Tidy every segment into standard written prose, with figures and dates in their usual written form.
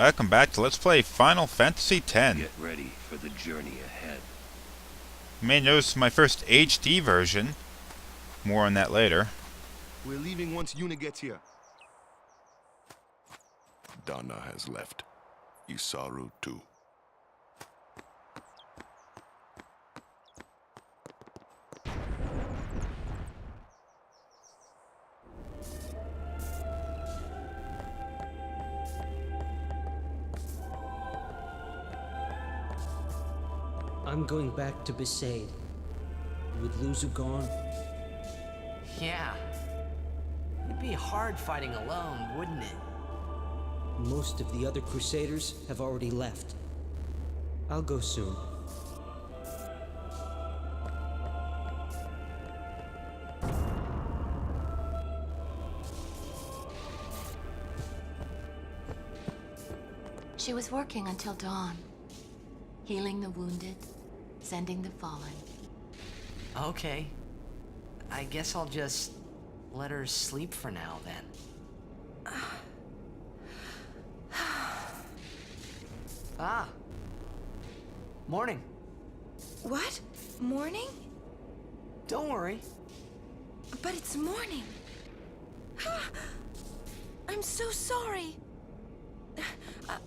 Welcome back to Let's Play Final Fantasy X. Get ready for the journey ahead. You may notice my first HD version. More on that later. We're leaving once Yuna gets here. Donna has left. Isaru too. I'm going back to Besaid. With Luzu gone, Yeah. It'd be hard fighting alone, wouldn't it? most of the other Crusaders have already left. I'll go soon. She was working until dawn, healing the wounded, sending the fallen. Okay. I guess I'll just let her sleep for now, then. Ah. Morning. What? Morning? Don't worry. But it's morning. I'm so sorry.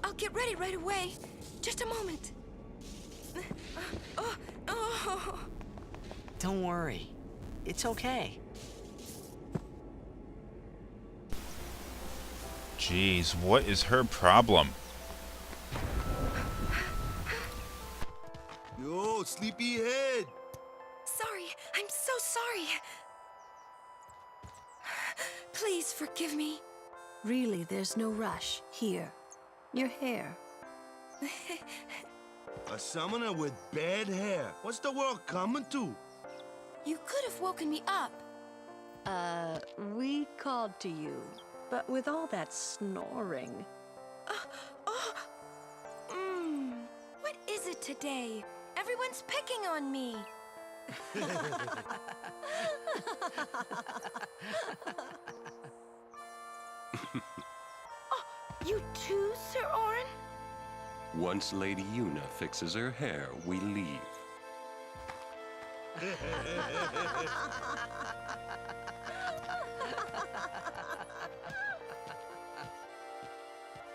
I'll get ready right away. Just a moment. Don't worry. It's okay. Jeez, what is her problem? Yo, sleepyhead. Sorry. I'm so sorry. Please forgive me. Really, there's no rush. Here. Your hair. A summoner with bad hair. What's the world coming to? You could have woken me up. We called to you. But with all that snoring... What is it today? Everyone's picking on me. You too, Sir Orin? Once Lady Yuna fixes her hair, we leave.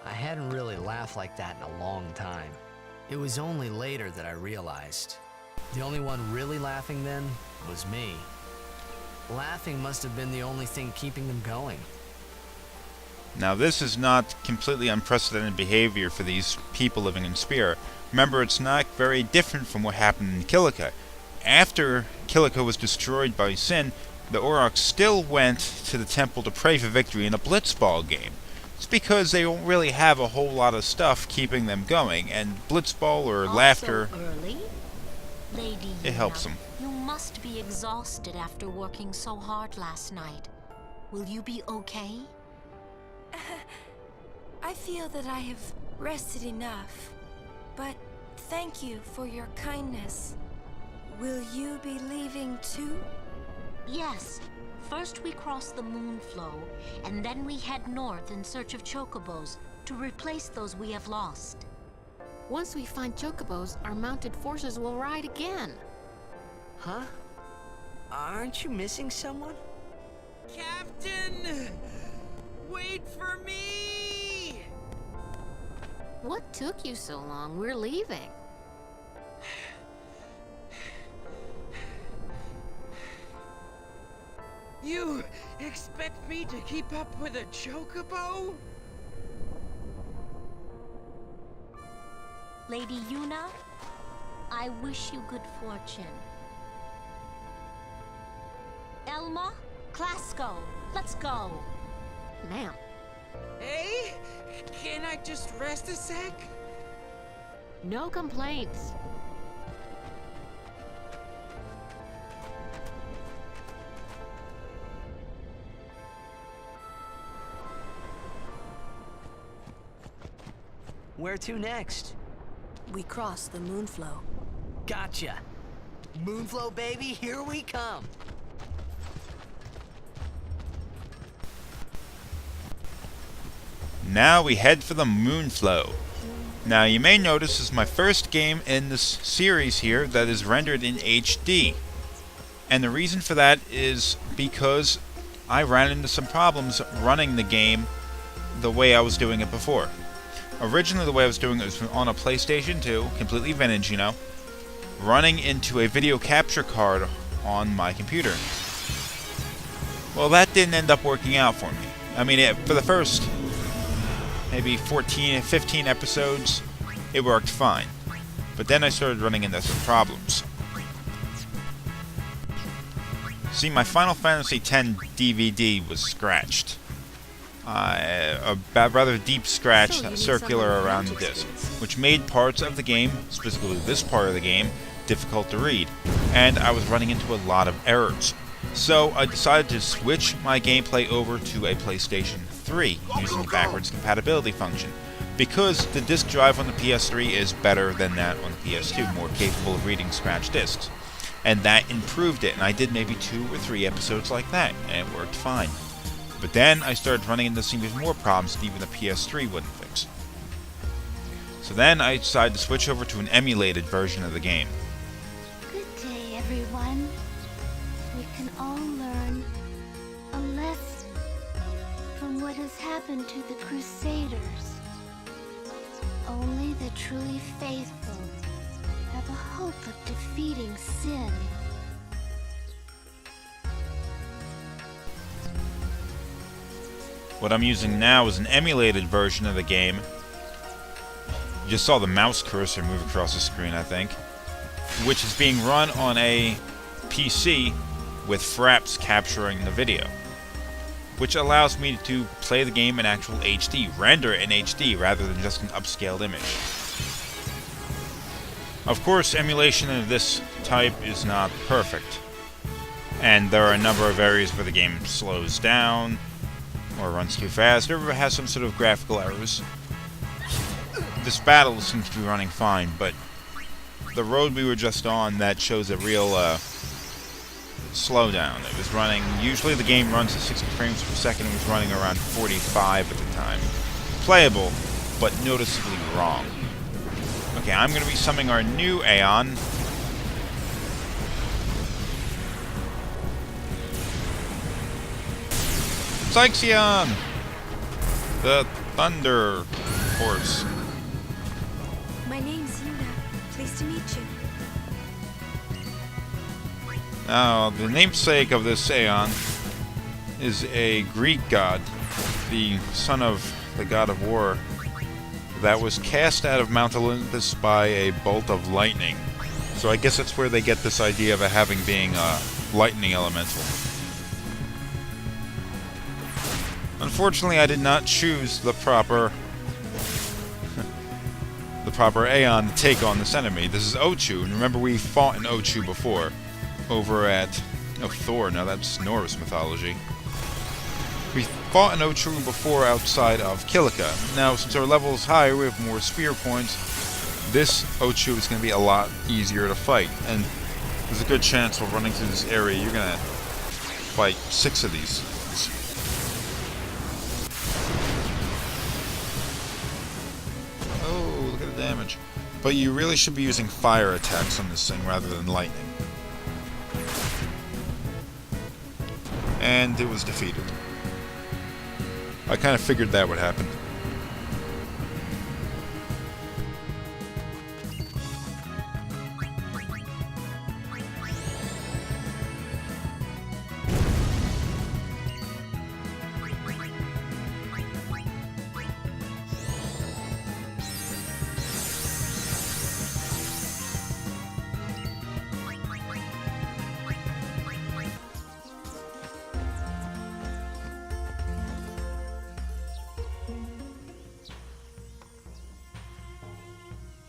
I hadn't really laughed like that in a long time. It was only later that I realized. The only one really laughing then was me. Laughing must have been the only thing keeping them going. Now this is not completely unprecedented behavior for these people living in Spira. Remember, it's not very different from what happened in Kilika. After Kilika was destroyed by Sin, the Aurochs still went to the temple to pray for victory in a blitzball game. It's because they don't really have a whole lot of stuff keeping them going, and blitzball or laughter, Early? Lady it Yuna, helps them. You must be exhausted after working so hard last night. Will you be okay? I feel that I have rested enough. But thank you for your kindness. Will you be leaving too? Yes. First we cross the Moonflow, and then we head north in search of chocobos to replace those we have lost. Once we find chocobos, our mounted forces will ride again. Huh? Aren't you missing someone? Captain! Wait for me! What took you so long? We're leaving. You expect me to keep up with a chocobo? Lady Yuna, I wish you good fortune. Elma, Klasko, let's go. Ma'am. Hey? Can I just rest a sec? No complaints. Where to next? We crossed the Moonflow. Gotcha. Moonflow, baby, here we come. Now we head for the Moonflow. Now you may notice this is my first game in this series here that is rendered in HD. And the reason for that is because I ran into some problems running the game the way I was doing it before. Originally the way I was doing it was on a PlayStation 2, completely vintage, you know, running into a video capture card on my computer. Well, that didn't end up working out for me. I mean, for the first maybe 14, 15 episodes, it worked fine. But then I started running into some problems. See, my Final Fantasy X DVD was scratched. A rather deep scratch, circular around the disc, which made parts of the game, specifically this part of the game, difficult to read, and I was running into a lot of errors. So I decided to switch my gameplay over to a PlayStation 3 using the backwards compatibility function, because the disk drive on the PS3 is better than that on the PS2, more capable of reading scratched discs. And that improved it, and I did maybe 2 or 3 episodes like that, and it worked fine. But then I started running into some even more problems that even the PS3 wouldn't fix. So then I decided to switch over to an emulated version of the game. Good day, everyone. We can all learn a lesson from what has happened to the Crusaders. Only the truly faithful have a hope of defeating sin. What I'm using now is an emulated version of the game. You just saw the mouse cursor move across the screen, I think. Which is being run on a PC with Fraps capturing the video. Which allows me to play the game in actual HD, render it in HD rather than just an upscaled image. Of course, emulation of this type is not perfect. And there are a number of areas where the game slows down, or runs too fast, or has some sort of graphical errors. This battle seems to be running fine, but the road we were just on, that shows a real slowdown. It was running, usually the game runs at 60 frames per second, it was running around 45 at the time. Playable, but noticeably wrong. Okay, I'm going to be summoning our new Aeon. Psyxion! The Thunder Horse. My name's Yuna. Pleased to meet you. Now, the namesake of this Aeon is a Greek god, the son of the god of war, that was cast out of Mount Olympus by a bolt of lightning. So I guess that's where they get this idea of it being a lightning elemental. Unfortunately, I did not choose the proper Aeon to take on this enemy. This is Ochu, and remember we fought in Ochu before, over at Thor. Now that's Norse mythology. We fought in Ochu before outside of Kilika. Now, since our level is higher, we have more spear points. This Ochu is going to be a lot easier to fight, and there's a good chance while running through this area you're going to fight 6 of these. Oh, look at the damage. But you really should be using fire attacks on this thing rather than lightning. And it was defeated. I kind of figured that would happen.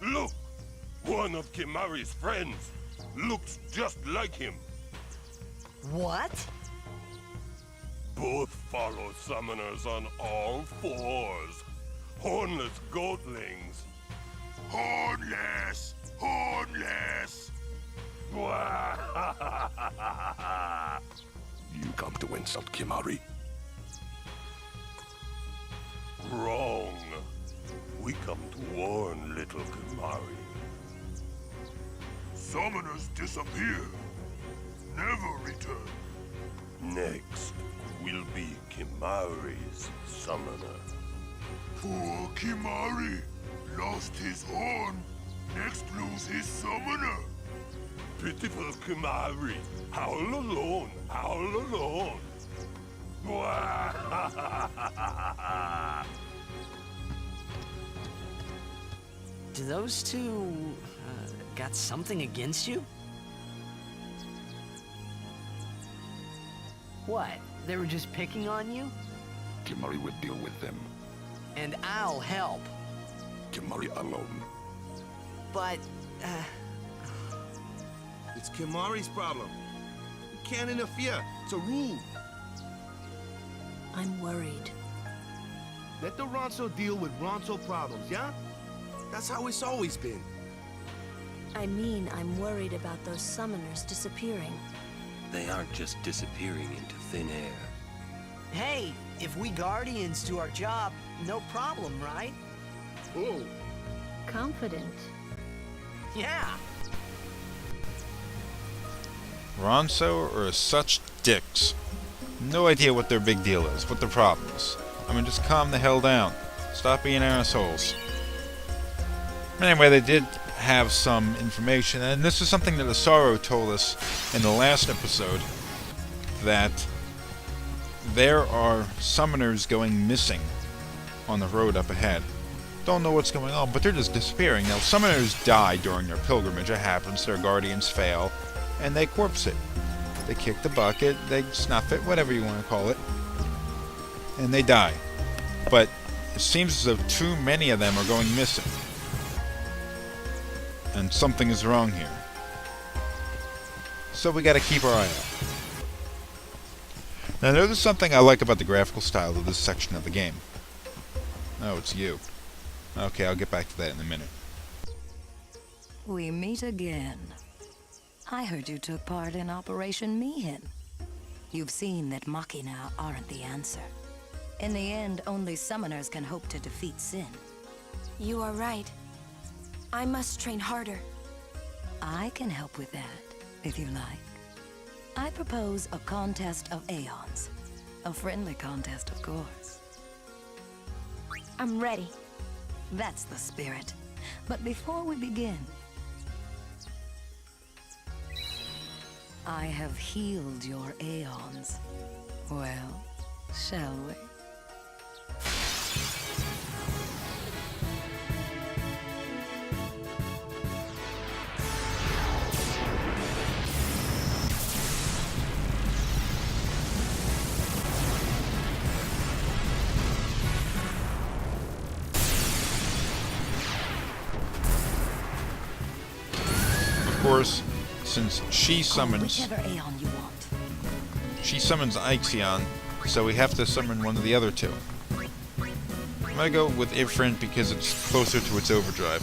Look! One of Kimari's friends looks just like him. What? Both follow summoners on all 4s. Hornless goatlings. Hornless! Hornless! You come to insult Kimari? Wrong. We come to warn little Kimari. Summoners disappear, never return. Next will be Kimari's summoner. Poor Kimari lost his horn, next lose his summoner. Pitiful Kimari, howl alone, howl alone. Do those two got something against you? What? They were just picking on you? Kimari will deal with them. And I'll help. Kimari alone. But, It's Kimari's problem. You can't interfere. It's a rule. I'm worried. Let the Ronso deal with Ronso problems, yeah? That's how it's always been. I mean, I'm worried about those summoners disappearing. They aren't just disappearing into thin air. hey, if we Guardians do our job, no problem, right? Oh. Confident. Yeah. Ronso are such dicks. No idea what their big deal is, what their problem is. I mean, just calm the hell down. Stop being assholes. Anyway, they did have some information, and this is something that Asaro told us in the last episode, that there are summoners going missing on the road up ahead. Don't know what's going on, but they're just disappearing. Now, summoners die during their pilgrimage. It happens. Their guardians fail, and they corpse it. They kick the bucket, they snuff it, whatever you want to call it, and they die. But it seems as though too many of them are going missing. And something is wrong here. So we gotta keep our eye out. Now there's something I like about the graphical style of this section of the game. Oh, it's you. Okay, I'll get back to that in a minute. We meet again. I heard you took part in Operation Mihin. You've seen that Machina aren't the answer. In the end, only summoners can hope to defeat Sin. You are right. I must train harder. I can help with that, if you like. I propose a contest of Aeons. A friendly contest, of course. I'm ready. That's the spirit. But before we begin, I have healed your Aeons. Well, shall we? Of course, since she summons... Whichever Aeon you want. She summons Ixion, so we have to summon one of the other two. I'm gonna go with Ifrint because it's closer to its overdrive.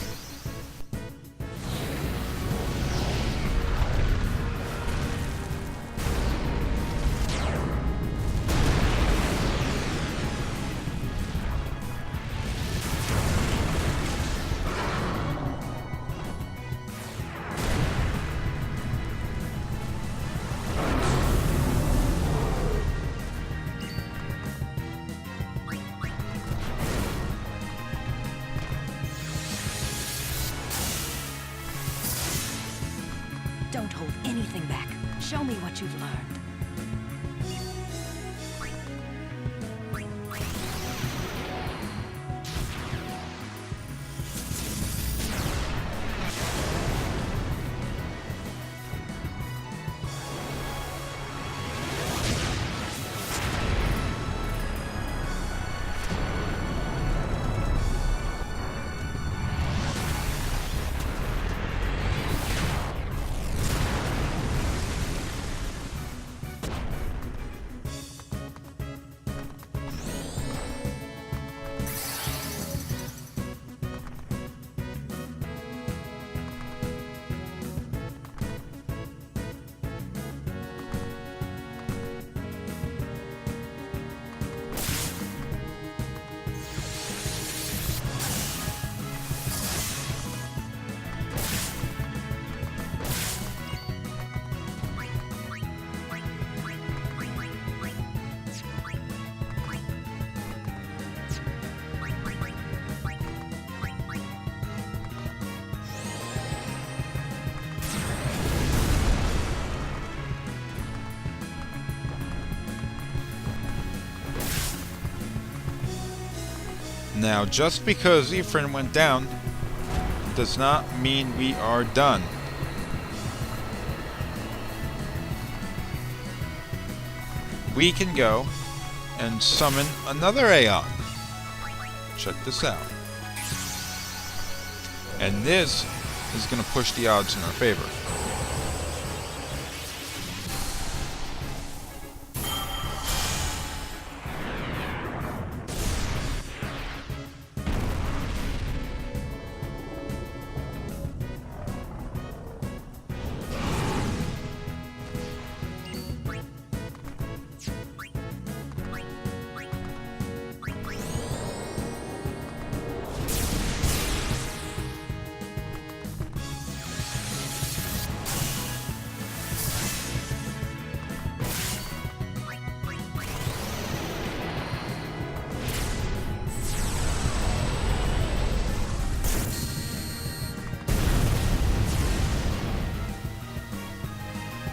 Don't hold anything back. Show me what you've learned. Now, just because Ephraim went down does not mean we are done. We can go and summon another Aeon. Check this out. And this is going to push the odds in our favor.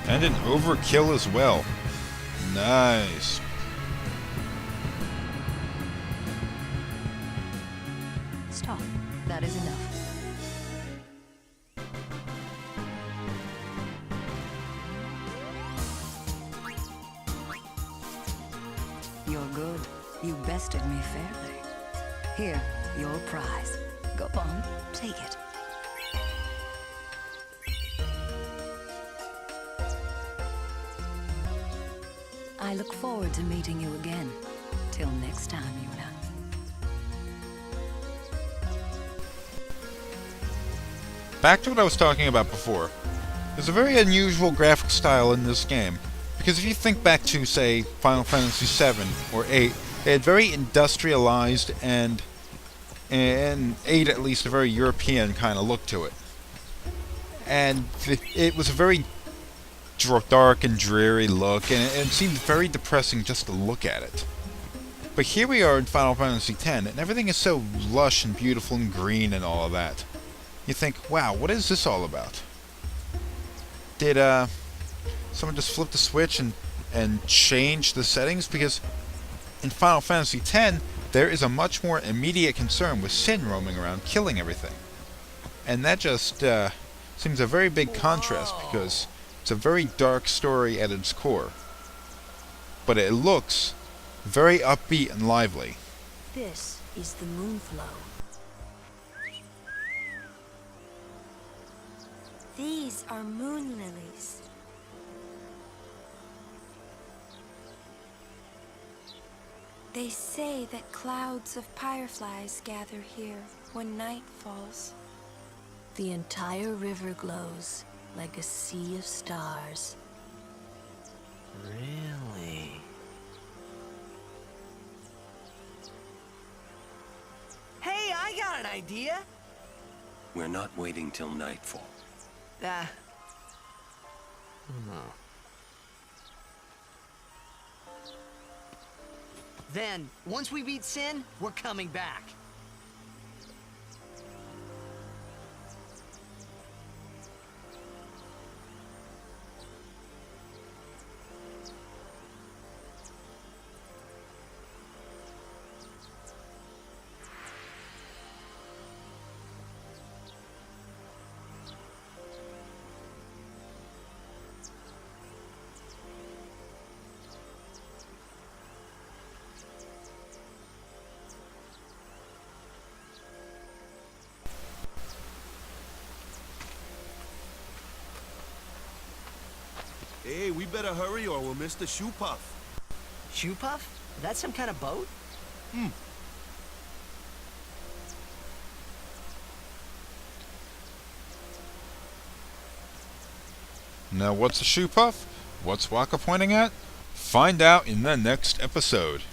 And an overkill as well. Nice. Stop. That is enough. You're good. You bested me fairly. Here, your prize. Go on, take it. I look forward to meeting you again. Till next time, Yuna. Back to what I was talking about before. There's a very unusual graphic style in this game. Because if you think back to, say, Final Fantasy VII or 8, they had very industrialized and 8 at least a very European kind of look to it. And it was a very dark and dreary look, and it seemed very depressing just to look at it. But here we are in Final Fantasy X, and everything is so lush and beautiful and green and all of that. You think, wow, what is this all about? Did someone just flip the switch and change the settings? Because in Final Fantasy X, there is a much more immediate concern with Sin roaming around killing everything. And that just seems a very big contrast, because it's a very dark story at its core. But it looks very upbeat and lively. This is the Moonflow. These are moon lilies. They say that clouds of fireflies gather here when night falls. The entire river glows like a sea of stars. Really? Hey, I got an idea! We're not waiting till nightfall. Then, once we beat Sin, we're coming back. Hey, we better hurry or we'll miss the shoe puff. Shoe puff? That's some kind of boat? Now what's a shoe puff? What's Waka pointing at? Find out in the next episode.